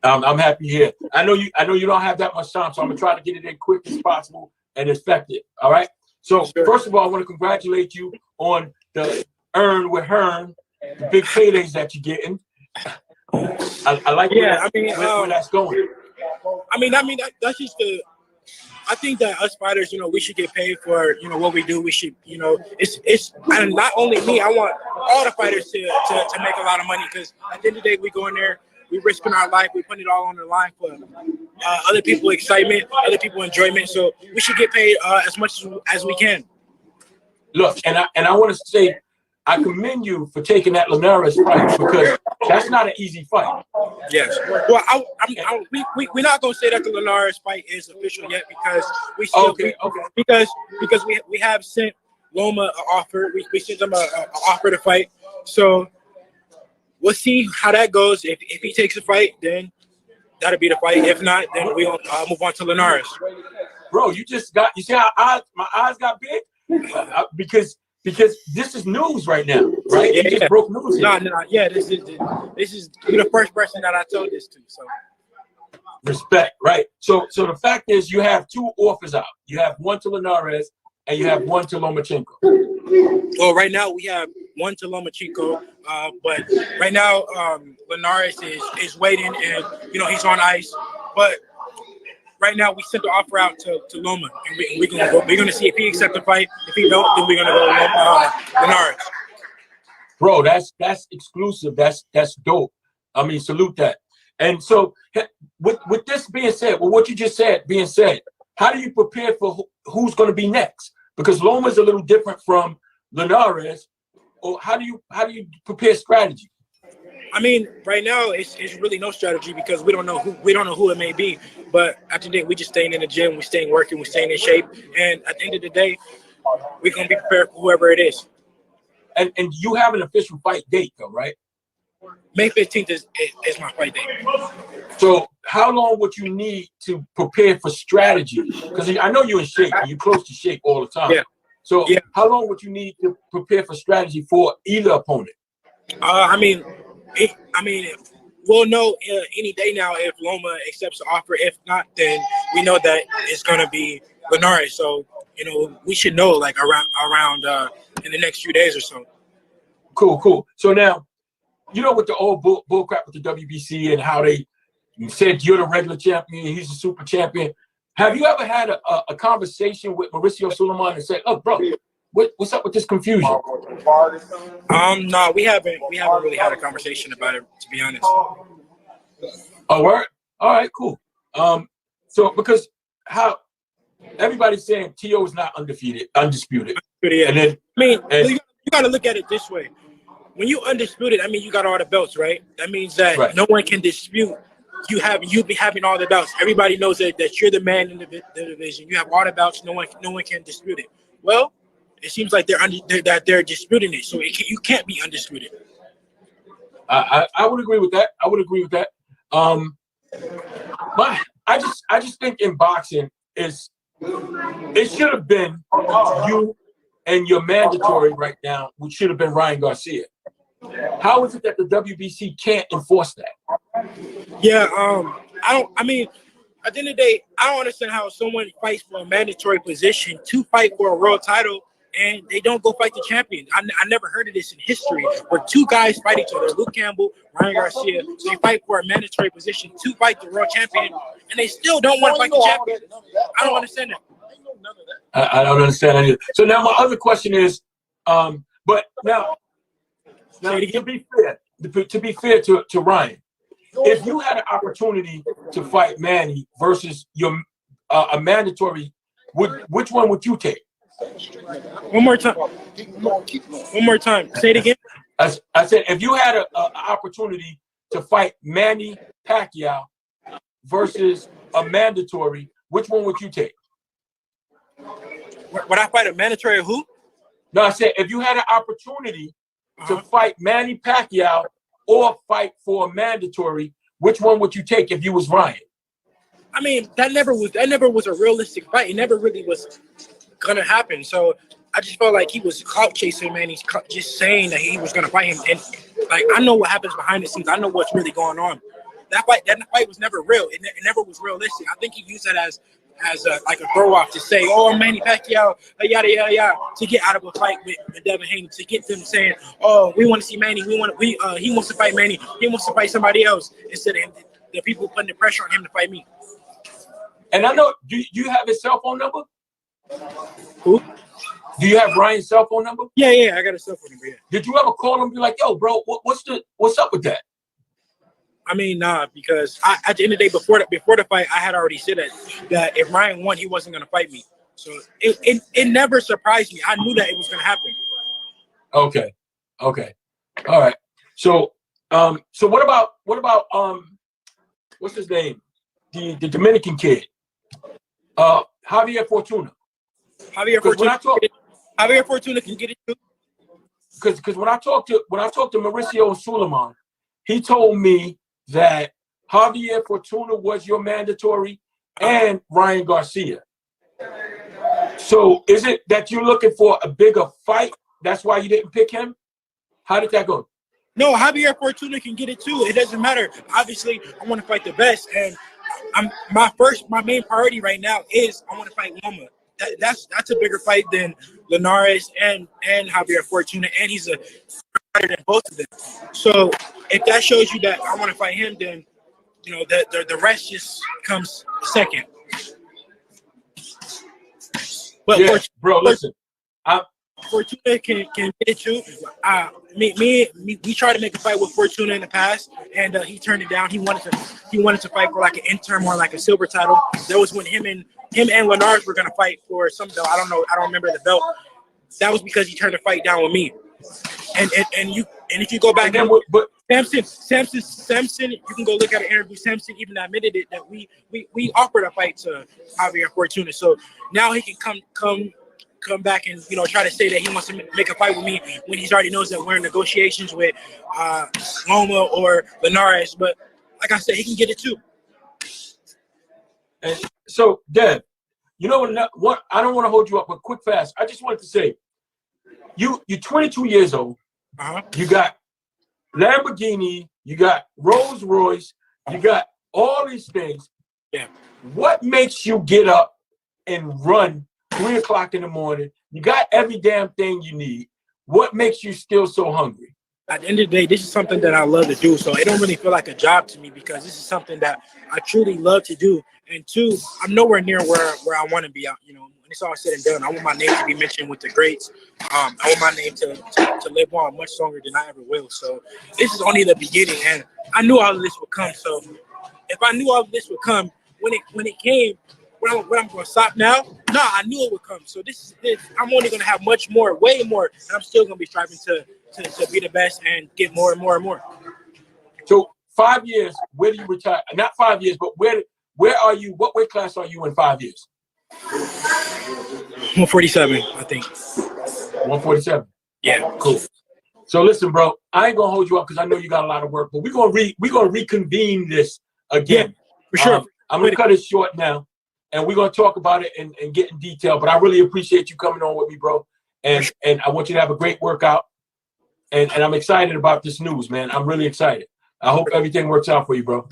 I'm happy here. I know you don't have that much time, so I'm gonna try to get it in quick as possible and effective. All right. So first of all, I want to congratulate you on the earn with Hearn, the big paydays that you're getting. I like where that's going. That's just the. I think that us fighters, we should get paid for, what we do. We should, it's and not only me. I want all the fighters to make a lot of money, because at the end of the day, we go in there, we risking our life, we putting it all on the line for other people excitement, other people enjoyment. So we should get paid as much as we can. Look, and I want to say, I commend you for taking that Linares fight, because that's not an easy fight. Yes. Well, we're not gonna say that the Linares fight is official yet, because we still because we have sent Loma an offer. We sent them an offer to fight. So we'll see how that goes. If he takes the fight, then that'll be the fight. If not, then we'll move on to Linares. Bro, you see how my eyes got big? Because this is news right now, right? You just broke news here. Yeah, this is you're the first person that I told this to. So respect, right? So the fact is, you have two offers out. You have one to Linares and you have one to Lomachenko. Well, right now we have one to Lomachenko, but right now Linares is waiting, and he's on ice, but. Right now, we sent the offer out to Loma, and we're gonna see if he accepts the fight. If he don't, then we're gonna go Linares. Bro, that's exclusive. That's dope. I mean, salute that. And so, with this being said, what you just said being said, how do you prepare for who's going to be next? Because Loma's a little different from Linares. Or how do you prepare strategy? I mean, right now it's really no strategy, because we don't know who it may be. But at the end of the day, we just staying in the gym, we staying working, we staying in shape, and at the end of the day, we're gonna be prepared for whoever it is. And you have an official fight date, though, right? May 15th is my fight date. So how long would you need to prepare for strategy? Because I know you're in shape, and you're close to shape all the time. Yeah. So how long would you need to prepare for strategy for either opponent? We'll know any day now if Loma accepts the offer. If not, then we know that it's gonna be Linares. So we should know like around in the next few days or so. Cool. So now, with the old bull crap with the WBC and how they said you're the regular champion, he's the super champion. Have you ever had a conversation with Mauricio Suleiman and said, "Oh, bro, what's up with this confusion?" No, we haven't really had a conversation about it, to be honest. Oh, word? All right, cool. So because how everybody's saying T.O. is not undisputed. Yeah. And then, you got to look at it this way. When you undisputed, I mean, you got all the belts, right? That means that no one can dispute you be having all the belts. Everybody knows that you're the man in the division. You have all the belts. No one can dispute it. Well, it seems like they're disputing it, so you can't be undisputed. I would agree with that. I just think in boxing it should have been you and your mandatory right now, which should have been Ryan Garcia. How is it that the WBC can't enforce that? Yeah, at the end of the day, I don't understand how someone fights for a mandatory position to fight for a world title and they don't go fight the champion. I never heard of this in history, where two guys fight each other, Luke Campbell, Ryan Garcia. They fight for a mandatory position to fight the world champion, and they still don't want to fight the champion. I don't understand that. I don't understand that either. So now my other question is, but now to be fair to Ryan, if you had an opportunity to fight Manny versus your a mandatory, which one would you take? One more time. Say it again. I said, if you had an opportunity to fight Manny Pacquiao versus a mandatory, which one would you take? Would I fight a mandatory or who? No, I said, if you had an opportunity to fight Manny Pacquiao or fight for a mandatory, which one would you take if you was Ryan? I mean, that never was a realistic fight. It never really was gonna happen. So I just felt like he was clout chasing, man. He's just saying that he was gonna fight him, and like I know what happens behind the scenes. I know what's really going on. that fight was never real. It never was realistic. I think he used that as like a throw off to say, oh, Manny Pacquiao, yada yada yada, to get out of a fight with Devin Haney, to get them saying, oh, we want to see Manny, he wants to fight Manny, he wants to fight somebody else, instead of the people putting the pressure on him to fight me. And I know, do you have his cell phone number? Who? Do you have Ryan's cell phone number? Yeah, I got a cell phone number. Yeah. Did you ever call him and be like, yo, bro, what's up with that? I mean, nah, because at the end of the day, before the fight, I had already said that if Ryan won, he wasn't gonna fight me. So it never surprised me. I knew that it was gonna happen. Okay, all right. So what about what's his name? The Dominican kid, Javier Fortuna. Javier Fortuna can get it too. Because when I talked to Mauricio Suleiman, he told me that Javier Fortuna was your mandatory and Ryan Garcia. So is it that you're looking for a bigger fight? That's why you didn't pick him? How did that go? No, Javier Fortuna can get it too. It doesn't matter. Obviously, I want to fight the best, and my main priority right now is I want to fight Loma. That's a bigger fight than Linares and Javier Fortuna, and he's a fighter than both of them. So if that shows you that I want to fight him, then the rest just comes second. But yeah, bro, listen, Fortuna can get it too. We tried to make a fight with Fortuna in the past, and he turned it down. He wanted to fight for like an interim or like a silver title. That was when him and Linares were gonna fight for some belt. I don't remember the belt. That was because he turned the fight down with me. And if you go back and but Samson, you can go look at an interview. Samson even admitted it that we offered a fight to Javier Fortuna. So now he can come back and try to say that he wants to make a fight with me when he's already knows that we're in negotiations with Loma or Linares. But like I said, he can get it too. And so, Dev, what? I don't want to hold you up, but quick, fast. I just wanted to say, you're 22 years old. You got Lamborghini. You got Rolls Royce. You got all these things. Yeah. What makes you get up and run 3 o'clock in the morning? You got every damn thing you need. What makes you still so hungry? At the end of the day, this is something that I love to do. So it don't really feel like a job to me because this is something that I truly love to do. And two, I'm nowhere near where I want to be. When it's all said and done, I want my name to be mentioned with the greats. I want my name to live on much longer than I ever will. So this is only the beginning, and I knew all of this would come. So if I knew all of this would come, when it came, when I'm going to stop now? No, I knew it would come. So this is it. I'm only going to have much more, way more, and I'm still going to be striving to be the best and get more and more and more. So 5 years, where do you retire? Not 5 years, but where are you? What weight class are you in 5 years? 147, I think. 147. Yeah, cool. So listen, bro, I ain't gonna hold you up because I know you got a lot of work, but we're gonna reconvene this again. Yeah, for sure. I'm gonna cut it short now, and we're gonna talk about it and get in detail. But I really appreciate you coming on with me, bro. And I want you to have a great workout. And I'm excited about this news, man. I'm really excited. I hope everything works out for you, bro.